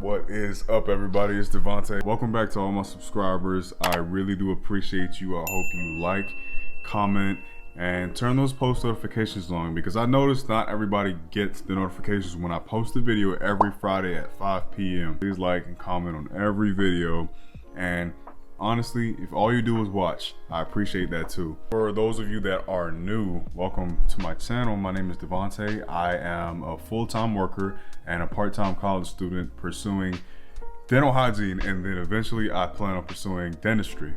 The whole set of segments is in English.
What is up, everybody? It's Devontae. Welcome back to all my subscribers. I really do appreciate you. I hope you like, comment, and turn those post notifications on, because I noticed not everybody gets the notifications when I post a video every Friday at 5 p.m. Please like and comment on every video. And honestly, if all you do is watch, I appreciate that too. For those of you that are new, welcome to my channel. My name is Devontae. I am a full-time worker and a part-time college student pursuing dental hygiene, and then eventually I plan on pursuing dentistry.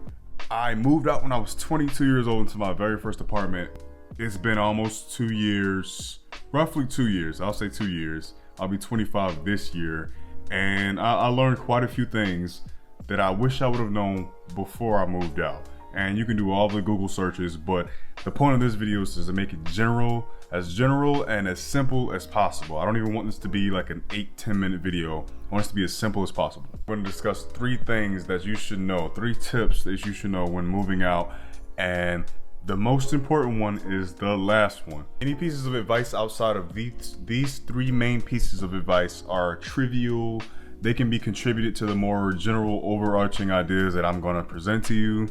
I moved out when I was 22 years old into my very first apartment. It's been almost 2 years, roughly 2 years. I'll say 2 years. I'll be 25 this year. And I learned quite a few things that I wish I would have known before I moved out. And you can do all the Google searches, but the point of this video is to make it as general and as simple as possible. I don't even want this to be like an 8-10 minute video. I want this to be as simple as possible. I'm going to discuss 3 things that you should know, 3 tips that you should know when moving out. And the most important one is the last one. Any pieces of advice outside of these 3 main pieces of advice are trivial. They can be contributed to the more general overarching ideas that I'm going to present to you,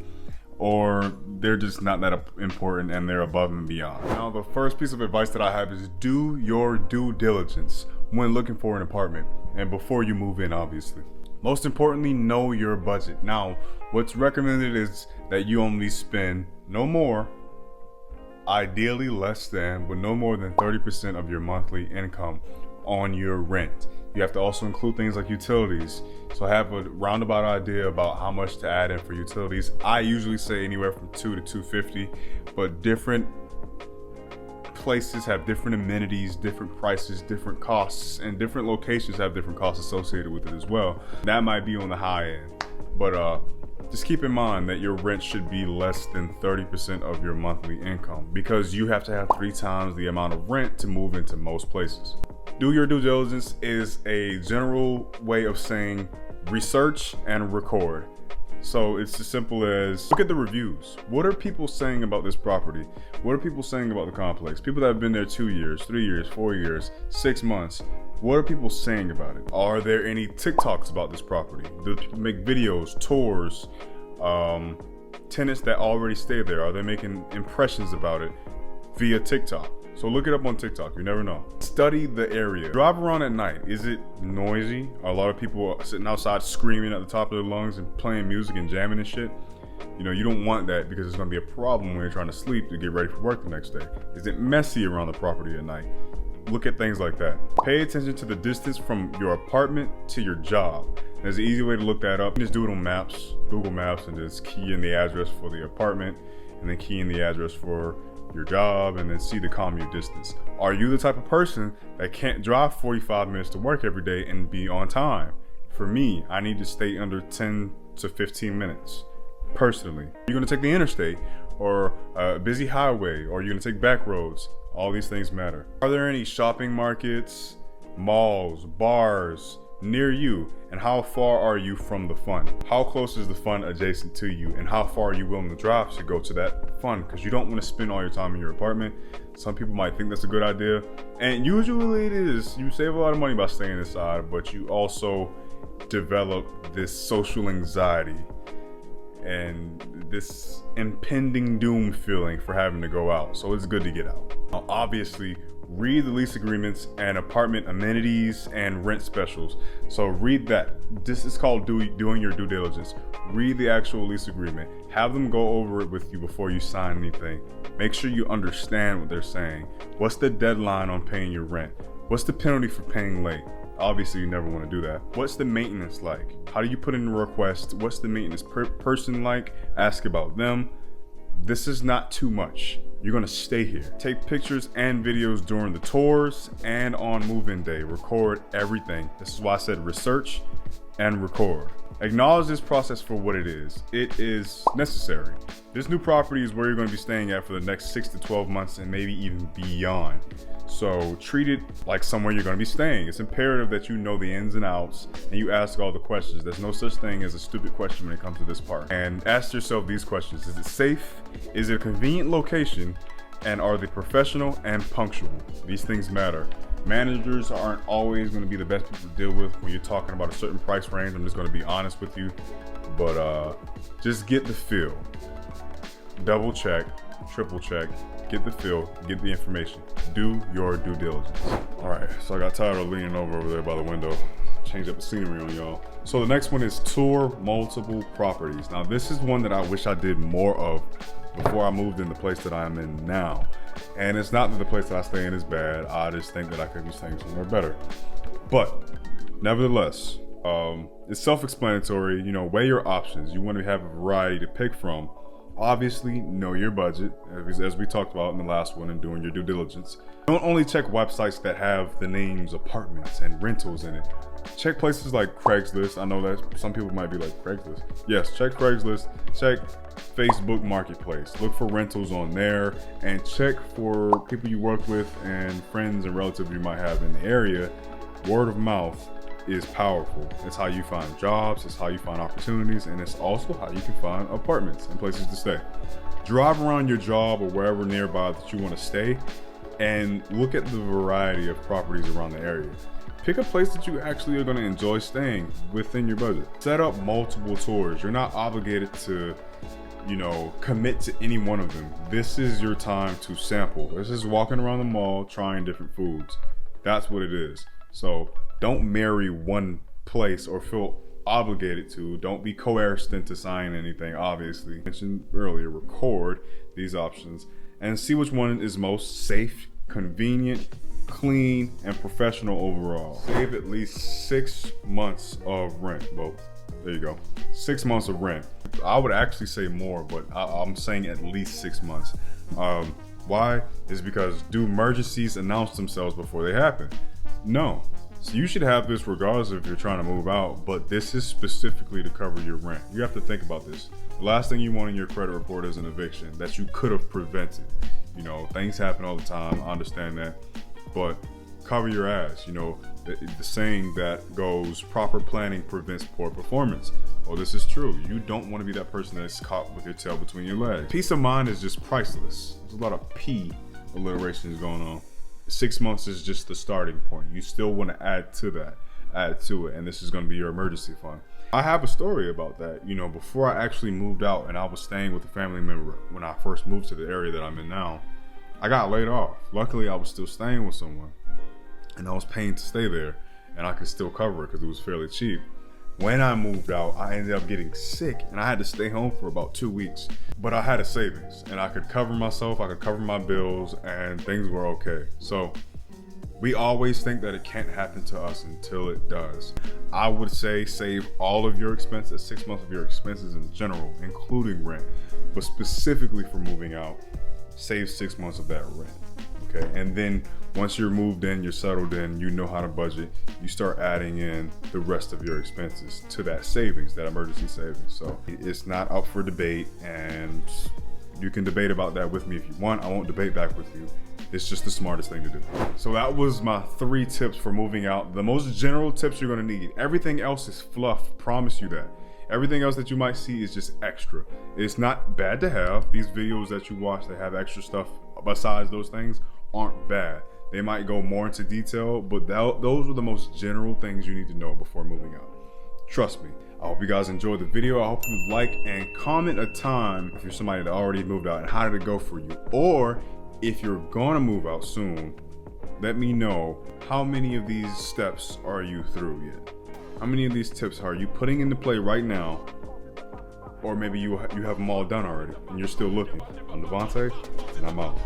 or they're just not that important and they're above and beyond. Now, the first piece of advice that I have is do your due diligence when looking for an apartment and before you move in, obviously. Most importantly, know your budget. Now, what's recommended is that you only spend no more, ideally less than, but no more than 30% of your monthly income on your rent. You have to also include things like utilities. So have a roundabout idea about how much to add in for utilities. I usually say anywhere from $200 to $250, but different places have different amenities, different prices, different costs, and different locations have different costs associated with it as well. That might be on the high end, but just keep in mind that your rent should be less than 30% of your monthly income, because you have to have 3 times the amount of rent to move into most places. Do your due diligence is a general way of saying research and record. So it's as simple as look at the reviews. What are people saying about this property? What are people saying about the complex? People that have been there 2 years, 3 years, 4 years, 6 months. What are people saying about it? Are there any TikToks about this property? Do people make videos, tours, tenants that already stay there? Are they making impressions about it via TikTok? So look it up on TikTok, you never know. Study the area. Drive around at night. Is it noisy? Are a lot of people sitting outside screaming at the top of their lungs and playing music and jamming and shit? You know, you don't want that, because it's gonna be a problem when you're trying to sleep to get ready for work the next day. Is it messy around the property at night? Look at things like that. Pay attention to the distance from your apartment to your job. There's an easy way to look that up. Just do it on maps, Google Maps, and just key in the address for the apartment, and then key in the address for your job, and then see the commute distance. Are you the type of person that can't drive 45 minutes to work every day and be on time? For me, I need to stay under 10 to 15 minutes, personally. You're gonna take the interstate, or a busy highway, or you're gonna take back roads. All these things matter. Are there any shopping markets, malls, bars near you, and how far are you from the fun? How close is the fun adjacent to you, and how far are you willing to drive to go to that fun? Because you don't want to spend all your time in your apartment. Some people might think that's a good idea, and usually it is. You save a lot of money by staying inside, but you also develop this social anxiety and this impending doom feeling for having to go out. So it's good to get out. Now, obviously, read the lease agreements and apartment amenities and rent specials. So read that. This is called doing your due diligence. Read the actual lease agreement. Have them go over it with you before you sign anything. Make sure you understand what they're saying. What's the deadline on paying your rent? What's the penalty for paying late? Obviously, you never want to do that. What's the maintenance like? How do you put in a request? What's the maintenance person like? Ask about them. This is not too much. You're gonna stay here. Take pictures and videos during the tours and on move-in day. Record everything. This is why I said research and record. Acknowledge this process for what it is. It is necessary. This new property is where you're gonna be staying at for the next 6 to 12 months and maybe even beyond. So treat it like somewhere you're gonna be staying. It's imperative that you know the ins and outs and you ask all the questions. There's no such thing as a stupid question when it comes to this part. And ask yourself these questions. Is it safe? Is it a convenient location? And are they professional and punctual? These things matter. Managers aren't always going to be the best people to deal with when you're talking about a certain price range. I'm just going to be honest with you, but just get the feel. Double check, triple check, get the feel, get the information. Do your due diligence. All right, so I got tired of leaning over there by the window. Change up the scenery on y'all. So the next one is tour multiple properties. Now this is one that I wish I did more of before I moved in the place that I am in now. And it's not that the place that I stay in is bad. I just think that I could be staying somewhere better. But nevertheless, it's self-explanatory. You know, weigh your options. You want to have a variety to pick from. Obviously, know your budget, as we talked about in the last one, and doing your due diligence. Don't only check websites that have the names apartments and rentals in it. Check places like Craigslist. I know that some people might be like, Craigslist? Yes, check Craigslist. Check Facebook Marketplace. Look for rentals on there, and check for people you work with and friends and relatives you might have in the area. Word of mouth is powerful. It's how you find jobs, it's how you find opportunities, and it's also how you can find apartments and places to stay. Drive around your job or wherever nearby that you want to stay and look at the variety of properties around the area. Pick a place that you actually are going to enjoy staying within your budget. Set up multiple tours. You're not obligated to, you know, commit to any one of them. This is your time to sample. This is walking around the mall trying different foods. That's what it is. So don't marry one place or feel obligated to. Don't be coerced into signing anything, obviously. I mentioned earlier, record these options and see which one is most safe, convenient, clean, and professional overall. Save at least 6 months of rent. Well, there you go. 6 months of rent. I would actually say more, but I'm saying at least 6 months. Why? Is because do emergencies announce themselves before they happen? No. So you should have this regardless if you're trying to move out, but this is specifically to cover your rent. You have to think about this. The last thing you want in your credit report is an eviction that you could have prevented. You know, things happen all the time, I understand that, but cover your ass. You know, the saying that goes, proper planning prevents poor performance. Well, this is true. You don't want to be that person that's caught with your tail between your legs. Peace of mind is just priceless. There's a lot of P alliterations going on. 6 months is just the starting point. You still want to add to it, and this is going to be your emergency fund. I have a story about that. You know, before I actually moved out and I was staying with a family member when I first moved to the area that I'm in now, I got laid off. Luckily, I was still staying with someone, and I was paying to stay there, and I could still cover it because it was fairly cheap. When I moved out, I ended up getting sick and I had to stay home for about 2 weeks. But I had a savings and I could cover myself, I could cover my bills, and things were okay. So we always think that it can't happen to us until it does. I would say save all of your expenses, 6 months of your expenses in general, including rent. But specifically for moving out, save 6 months of that rent. Okay, and then once you're moved in, you're settled in, you know how to budget, you start adding in the rest of your expenses to that savings, that emergency savings. So it's not up for debate, and you can debate about that with me if you want. I won't debate back with you. It's just the smartest thing to do. So that was my 3 tips for moving out. The most general tips you're gonna need. Everything else is fluff, promise you that. Everything else that you might see is just extra. It's not bad to have. These videos that you watch that have extra stuff besides those things aren't bad. They might go more into detail, but those are the most general things you need to know before moving out. Trust me. I hope you guys enjoyed the video. I hope you like and comment a time if you're somebody that already moved out and how did it go for you. Or if you're gonna move out soon, let me know how many of these steps are you through yet. How many of these tips are you putting into play right now? Or maybe you have them all done already and you're still looking. I'm Devontae, and I'm out.